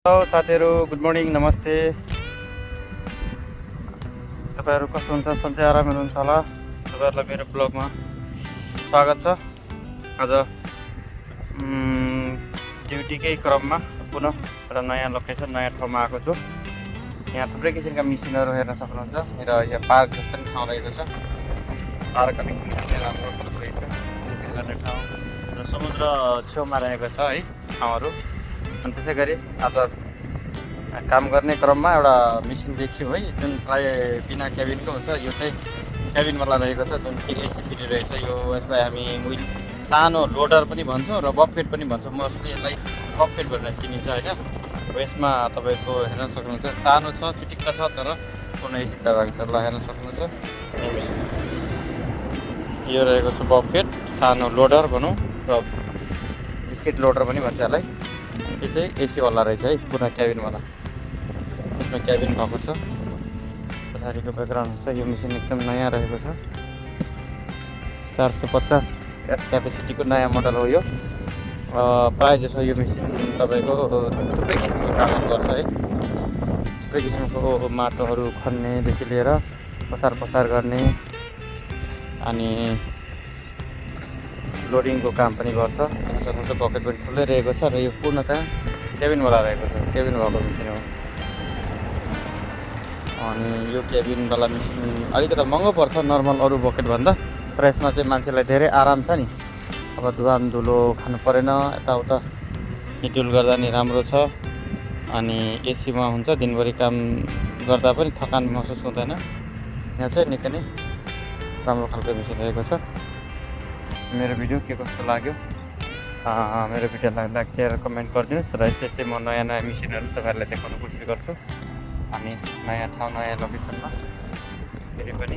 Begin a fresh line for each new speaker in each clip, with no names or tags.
Hello साथीहरू, good morning, नमस्ते। तपाईँहरू कस्तो हुन्छ? सन्चै आराम हुनुहुन्छ होला। तपाईँहरूलाई मेरो ब्लगमा स्वागत छ। आज ड्युटीकै क्रममा पुनः एउटा नयाँ लोकेसन, नयाँ ठाउँमा आएको छु। यहाँ थुप्रै किसिमका मिसिनहरू हेर्न सक्नुहुन्छ र यहाँ पार्क जस्तो पनि ठाउँ रहेको छ। पार्क अलिक राम्रो रहेछ, गर्ने ठाउँ र समुद्र छेउमा रहेको छ है ठाउँहरू। अनि त्यसै गरी आज काम गर्ने क्रममा एउटा मिसिन देखियो है, जुन प्राय बिना क्याबिनको हुन्छ। यो चाहिँ क्याबिनवाला रहेको छ, जुन कि एसी फिटी रहेछ। यसलाई हामी विल सानो लोडर पनि भन्छौँ र बफेट पनि भन्छौँ। मोस्टली यसलाई बफेट भनेर चिनिन्छ होइन। अब यसमा तपाईँको हेर्न सक्नुहुन्छ, सानो छ, चिटिक्क छ, तर कुनै एसी दबाएको छ। ल हेर्न सक्नुहुन्छ, यो रहेको छ बफेट, सानो लोडर भनौँ र स्किट लोडर पनि भन्छ यसलाई। यो चाहिँ एसीवाला रहेछ है, पुरा क्याबिनवाला। यसमा क्याबिन भएको छ। पछाडिको ब्याकग्राउन्ड छ। यो मेसिन एकदम नयाँ रहेको छ। 450 एस क्यापेसिटीको नयाँ मोडल हो यो। प्रायः जसो यो मेसिन तपाईँको थुप्रै किसिमको कामहरू गर्छ है। थुप्रै किसिमको माटोहरू खन्नेदेखि लिएर पसार गर्ने अनि लोडिङको काम पनि गर्छ। सक्नुहुन्छ बकेट पनि ठुलै रहेको छ र यो पूर्णतः क्याबिनवाला रहेको छ। क्याबिन भएको मेसिन हो। अनि यो क्याबिनवाला मेसिन अलिकति महँगो पर्छ नर्मल अरू बकेटभन्दा, तर यसमा चाहिँ मान्छेलाई धेरै आराम छ नि। अब धुवान धुलो खानु परेन, यताउता हिटुल गर्दा नि राम्रो छ। अनि एसीमा हुन्छ, दिनभरि काम गर्दा पनि थकान महसुस हुँदैन। यहाँ चाहिँ निकै नै राम्रो खालको मेसिन रहेको छ। मेरो भिडियो के कस्तो लाग्यो, मेरो भिडियोलाई लाइक सेयर कमेन्ट गरिदिनुहोस् र यस्तै म नयाँ नयाँ मेसिनहरू तपाईँहरूलाई देखाउन कोसिस गर्छु। अनि नयाँ ठाउँ, नयाँ लोकेसनमा फेरि पनि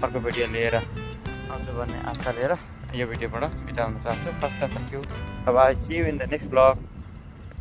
अर्को भिडियो लिएर आउँछु भन्ने आशा लिएर यो भिडियोबाट बिदा हुन चाहन्छु। First thank you, bye, see you in the next blog.